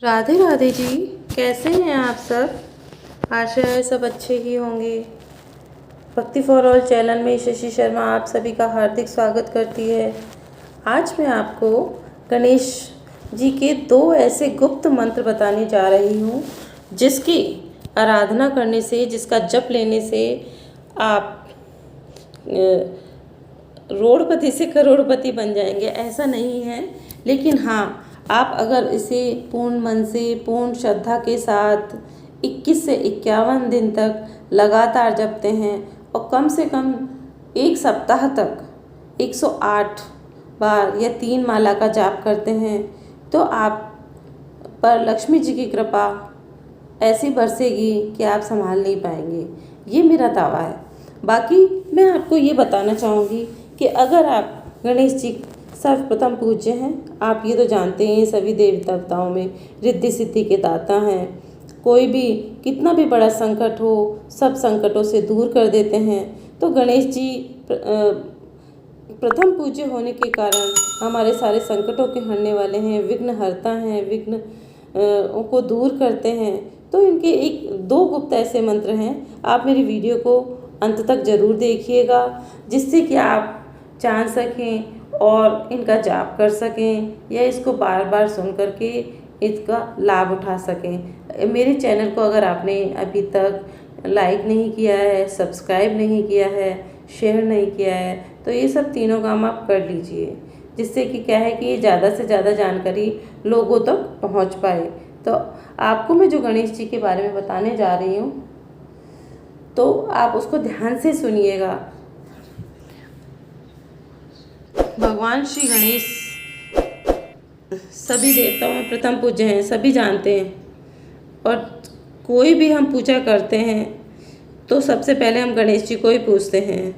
राधे राधे जी। कैसे हैं आप सब? आशा है सब अच्छे ही होंगे। भक्ति फॉर ऑल चैनल में शशि शर्मा आप सभी का हार्दिक स्वागत करती है। आज मैं आपको गणेश जी के 2 ऐसे गुप्त मंत्र बताने जा रही हूँ जिसकी आराधना करने से, जिसका जप लेने से आप रोड़पति से करोड़पति बन जाएंगे। ऐसा नहीं है, लेकिन हाँ, आप अगर इसे पूर्ण मन से, पूर्ण श्रद्धा के साथ 21 से 51 दिन तक लगातार जपते हैं और कम से कम 1 सप्ताह तक 108 बार या 3 माला का जाप करते हैं तो आप पर लक्ष्मी जी की कृपा ऐसी बरसेगी कि आप संभाल नहीं पाएंगे। ये मेरा दावा है। बाकी मैं आपको ये बताना चाहूँगी कि अगर आप गणेश जी सर्वप्रथम पूज्य हैं, आप ये तो जानते हैं सभी देवी देवताओं में रिद्धि सिद्धि के दाता हैं। कोई भी कितना भी बड़ा संकट हो, सब संकटों से दूर कर देते हैं। तो गणेश जी प्रथम पूज्य होने के कारण हमारे सारे संकटों के हरने वाले हैं, विघ्नहर्ता हैं, विघ्न को दूर करते हैं। तो इनके 1-2 गुप्त ऐसे मंत्र हैं। आप मेरी वीडियो को अंत तक ज़रूर देखिएगा जिससे कि आप जान सकें और इनका जाप कर सकें या इसको बार बार सुन करके इसका लाभ उठा सकें। मेरे चैनल को अगर आपने अभी तक लाइक नहीं किया है, सब्सक्राइब नहीं किया है, शेयर नहीं किया है, तो ये सब तीनों काम आप कर लीजिए जिससे कि क्या है कि ये ज़्यादा से ज़्यादा जानकारी लोगों तक पहुंच पाए। तो आपको मैं जो गणेश जी के बारे में बताने जा रही हूँ तो आप उसको ध्यान से सुनिएगा। भगवान श्री गणेश सभी देवताओं में प्रथम पूज्य हैं, सभी जानते हैं। और कोई भी हम पूजा करते हैं तो सबसे पहले हम गणेश जी को ही पूजते हैं,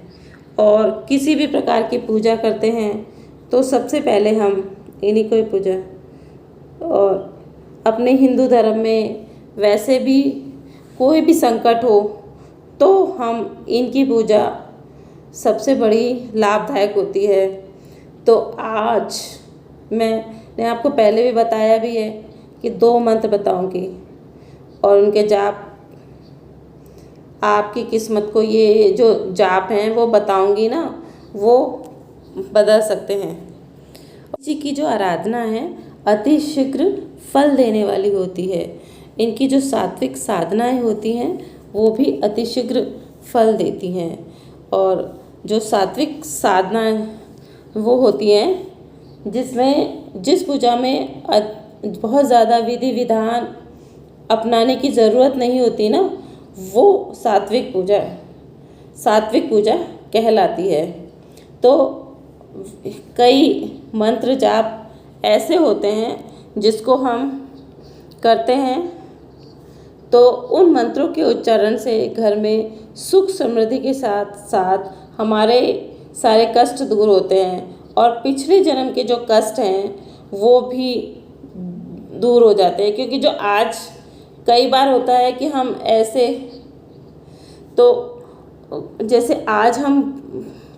और किसी भी प्रकार की पूजा करते हैं तो सबसे पहले हम इन्हीं को ही पूजा। और अपने हिंदू धर्म में वैसे भी कोई भी संकट हो तो हम इनकी पूजा सबसे बड़ी लाभदायक होती है। तो आज मैंने आपको पहले भी बताया भी है कि 2 मंत्र बताऊंगी और उनके जाप आपकी किस्मत को, ये जो जाप हैं वो बताऊंगी ना, वो बदल सकते हैं। जी की जो आराधना है अति शीघ्र फल देने वाली होती है। इनकी जो सात्विक साधनाएं होती हैं वो भी अति शीघ्र फल देती हैं। और जो सात्विक साधनाएं वो होती हैं जिस पूजा में बहुत ज़्यादा विधि विधान अपनाने की ज़रूरत नहीं होती ना, वो सात्विक पूजा कहलाती है। तो कई मंत्र जाप ऐसे होते हैं जिसको हम करते हैं तो उन मंत्रों के उच्चारण से घर में सुख समृद्धि के साथ साथ हमारे सारे कष्ट दूर होते हैं और पिछले जन्म के जो कष्ट हैं वो भी दूर हो जाते हैं। क्योंकि जो आज कई बार होता है कि हम ऐसे, तो जैसे आज हम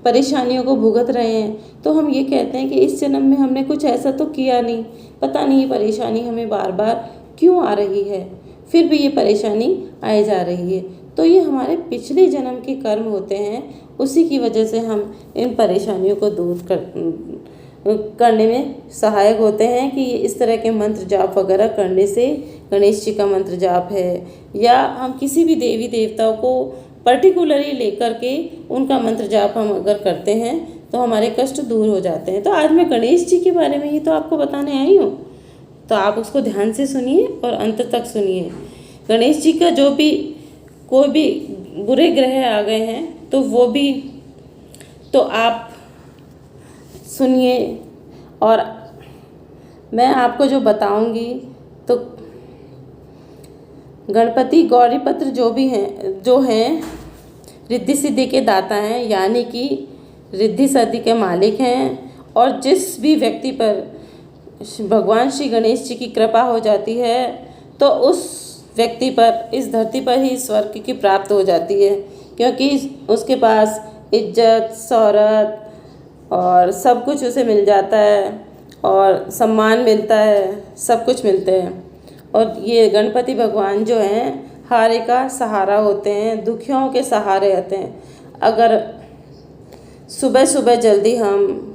परेशानियों को भुगत रहे हैं तो हम ये कहते हैं कि इस जन्म में हमने कुछ ऐसा तो किया नहीं, पता नहीं ये परेशानी हमें बार बार क्यों आ रही है, फिर भी ये परेशानी आए जा रही है। तो ये हमारे पिछले जन्म के कर्म होते हैं, उसी की वजह से हम इन परेशानियों को दूर करने में सहायक होते हैं कि इस तरह के मंत्र जाप वगैरह करने से, गणेश जी का मंत्र जाप है या हम किसी भी देवी देवताओं को पर्टिकुलरली लेकर के उनका मंत्र जाप हम अगर करते हैं तो हमारे कष्ट दूर हो जाते हैं। तो आज मैं गणेश जी के बारे में ही तो आपको बताने आई हूँ, तो आप उसको ध्यान से सुनिए और अंत तक सुनिए। गणेश जी का जो भी कोई भी बुरे ग्रह आ गए हैं तो वो भी तो आप सुनिए। और मैं आपको जो बताऊंगी तो गणपति गौरीपत्र जो हैं रिद्धि सिद्धि के दाता हैं, यानी कि रिद्धि सिद्धि के मालिक हैं। और जिस भी व्यक्ति पर भगवान श्री गणेश जी की कृपा हो जाती है तो उस व्यक्ति पर इस धरती पर ही स्वर्ग की प्राप्त हो जाती है, क्योंकि उसके पास इज्जत, शोहरत और सब कुछ उसे मिल जाता है और सम्मान मिलता है, सब कुछ मिलते हैं। और ये गणपति भगवान जो हैं हारे का सहारा होते हैं, दुखियों के सहारे होते हैं। अगर सुबह सुबह जल्दी हम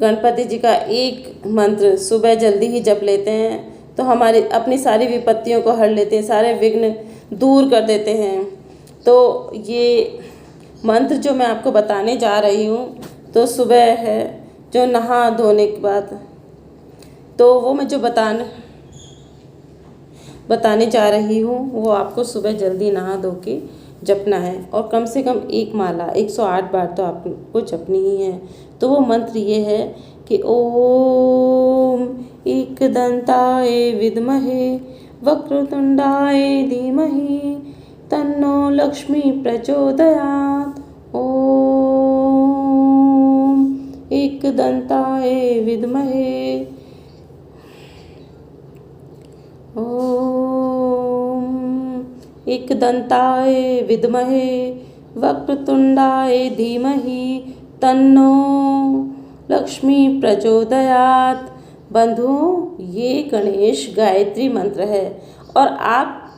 गणपति जी का एक मंत्र सुबह जल्दी ही जप लेते हैं तो हमारी अपनी सारी विपत्तियों को हर लेते हैं, सारे विघ्न दूर कर देते हैं। तो ये मंत्र जो मैं आपको बताने जा रही हूँ तो सुबह है जो नहा धोने के बाद, तो वो मैं जो बताने जा रही हूँ वो आपको सुबह जल्दी नहा धो के जपना है और कम से कम एक माला 108 बार तो आपको जपनी ही है। तो वो मंत्र ये है कि ओम एकदंताय विद्महे वक्रतुंडाय धीमहि तन्नो लक्ष्मी प्रचोदयात्। ओम एकदंताय विद्महे ओम एकदंताय विद्महे वक्रतुंडाय धीमहि तन्नो लक्ष्मी प्रचोदयात्। बंधुओं, ये गणेश गायत्री मंत्र है और आप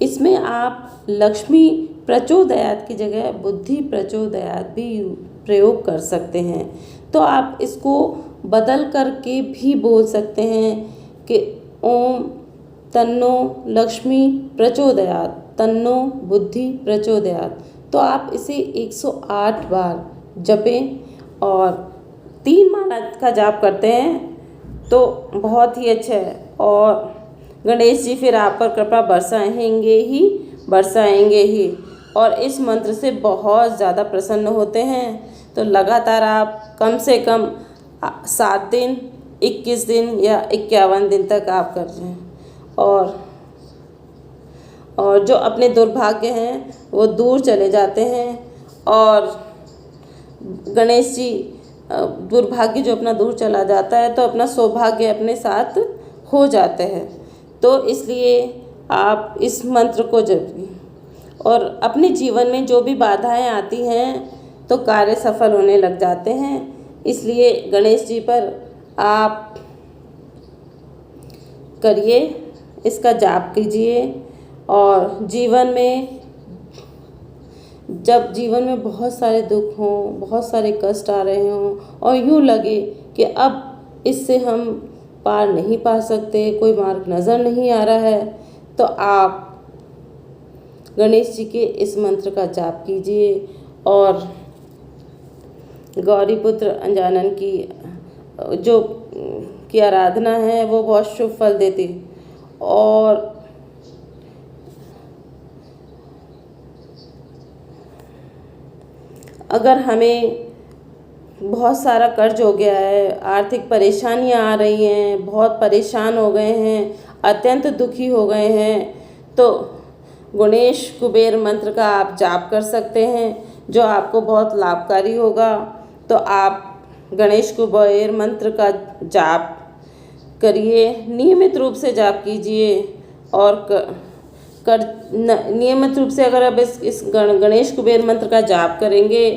इसमें आप लक्ष्मी प्रचोदयात् की जगह बुद्धि प्रचोदयात् भी प्रयोग कर सकते हैं। तो आप इसको बदल करके भी बोल सकते हैं कि ओम तन्नो लक्ष्मी प्रचोदयात्, तन्नो बुद्धि प्रचोदयात्। तो आप इसे 108 बार जपें और 3 माला का जाप करते हैं तो बहुत ही अच्छा है। और गणेश जी फिर आप पर कृपा बरसाएंगे ही और इस मंत्र से बहुत ज़्यादा प्रसन्न होते हैं। तो लगातार आप कम से कम 7 दिन, 21 दिन या 51 दिन तक आप कर रहे हैं और जो अपने दुर्भाग्य हैं वो दूर चले जाते हैं। और गणेश जी दुर्भाग्य जो अपना दूर चला जाता है तो अपना सौभाग्य अपने साथ हो जाते हैं। तो इसलिए आप इस मंत्र को जपिए और अपने जीवन में जो भी बाधाएं आती हैं तो कार्य सफल होने लग जाते हैं। इसलिए गणेश जी पर आप करिए, इसका जाप कीजिए और जब जीवन में बहुत सारे दुख हों, बहुत सारे कष्ट आ रहे हों और यूँ लगे कि अब इससे हम पार नहीं पा सकते, कोई मार्ग नज़र नहीं आ रहा है, तो आप गणेश जी के इस मंत्र का जाप कीजिए और गौरीपुत्र अंजानन की आराधना है वो बहुत शुभ फल देती। और अगर हमें बहुत सारा कर्ज हो गया है, आर्थिक परेशानियां आ रही हैं, बहुत परेशान हो गए हैं, अत्यंत दुखी हो गए हैं, तो गणेश कुबेर मंत्र का आप जाप कर सकते हैं जो आपको बहुत लाभकारी होगा। तो आप गणेश कुबेर मंत्र का जाप करिए, नियमित रूप से जाप कीजिए और नियमित रूप से अगर आप इस गणेश कुबेर मंत्र का जाप करेंगे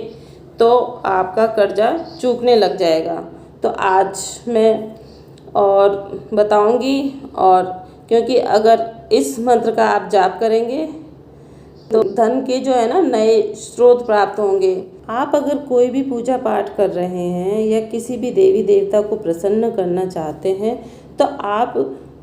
तो आपका कर्जा चूकने लग जाएगा। तो आज मैं और बताऊंगी, और क्योंकि अगर इस मंत्र का आप जाप करेंगे तो धन के जो है ना नए स्रोत प्राप्त होंगे। आप अगर कोई भी पूजा पाठ कर रहे हैं या किसी भी देवी देवता को प्रसन्न करना चाहते हैं तो आप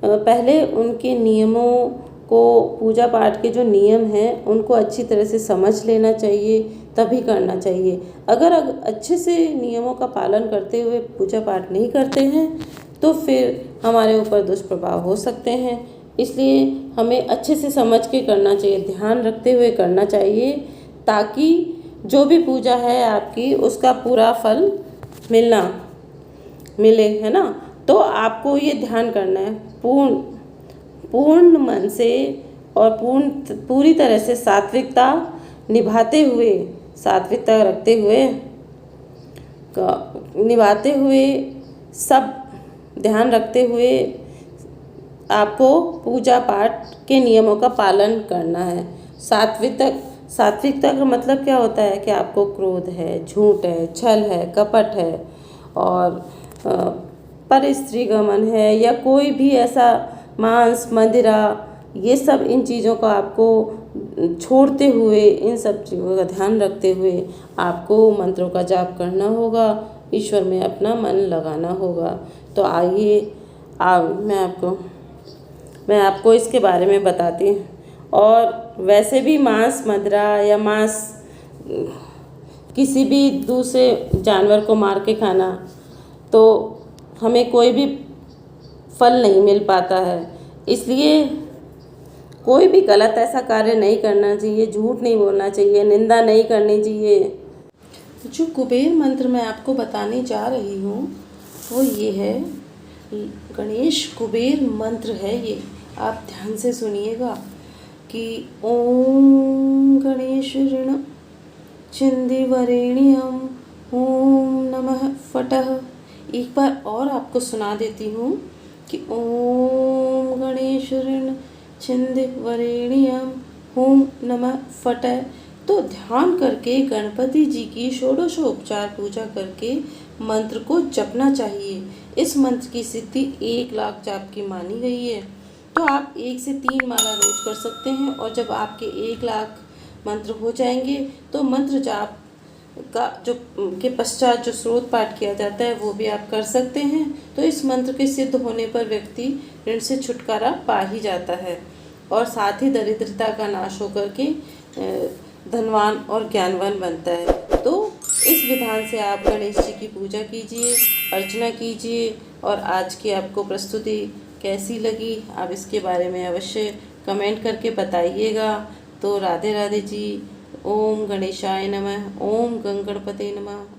पहले उनके नियमों को, पूजा पाठ के जो नियम हैं उनको अच्छी तरह से समझ लेना चाहिए, तभी करना चाहिए। अगर अच्छे से नियमों का पालन करते हुए पूजा पाठ नहीं करते हैं तो फिर हमारे ऊपर दुष्प्रभाव हो सकते हैं। इसलिए हमें अच्छे से समझ के करना चाहिए, ध्यान रखते हुए करना चाहिए, ताकि जो भी पूजा है आपकी उसका पूरा फल मिले, है ना। तो आपको ये ध्यान करना है, पूर्ण मन से और पूरी तरह से सात्विकता निभाते हुए सब ध्यान रखते हुए आपको पूजा पाठ के नियमों का पालन करना है। सात्विकता का मतलब क्या होता है कि आपको क्रोध है, झूठ है, छल है, कपट है और पर स्त्री गमन है या कोई भी ऐसा मांस मदिरा, ये सब इन चीज़ों को आपको छोड़ते हुए, इन सब चीज़ों का ध्यान रखते हुए आपको मंत्रों का जाप करना होगा, ईश्वर में अपना मन लगाना होगा। तो आइए मैं आपको इसके बारे में बताती हूँ। और वैसे भी मांस मदिरा या मांस किसी भी दूसरे जानवर को मार के खाना, तो हमें कोई भी फल नहीं मिल पाता है। इसलिए कोई भी गलत ऐसा कार्य नहीं करना चाहिए, झूठ नहीं बोलना चाहिए, निंदा नहीं करनी चाहिए। जो कुबेर मंत्र मैं आपको बताने जा रही हूँ वो ये है, गणेश कुबेर मंत्र है ये। आप ध्यान से सुनिएगा कि ओम गणेश ऋण छिंदिवरेण्यम ओम नमः फटः। एक बार और आपको सुना देती हूँ कि ओम गणेश ऋण छिंदिवरेण्यम ओम नमः फटः। तो ध्यान करके गणपति जी की षोडशोपचार पूजा करके मंत्र को जपना चाहिए। इस मंत्र की सिद्धि 1 लाख जाप की मानी गई है। तो आप 1 से 3 माला रोज कर सकते हैं, और जब आपके 1 लाख मंत्र हो जाएंगे तो मंत्र जाप का जो के पश्चात जो स्रोत पाठ किया जाता है वो भी आप कर सकते हैं। तो इस मंत्र के सिद्ध होने पर व्यक्ति ऋण से छुटकारा पा ही जाता है, और साथ ही दरिद्रता का नाश होकर के धनवान और ज्ञानवान बनता है। तो इस विधान से आप गणेश जी की पूजा कीजिए, अर्चना कीजिए। और आज की आपको प्रस्तुति कैसी लगी, आप इसके बारे में अवश्य कमेंट करके बताइएगा। तो राधे राधे जी। ओम गणेशाय नमः, ओम गंगणपते नमः।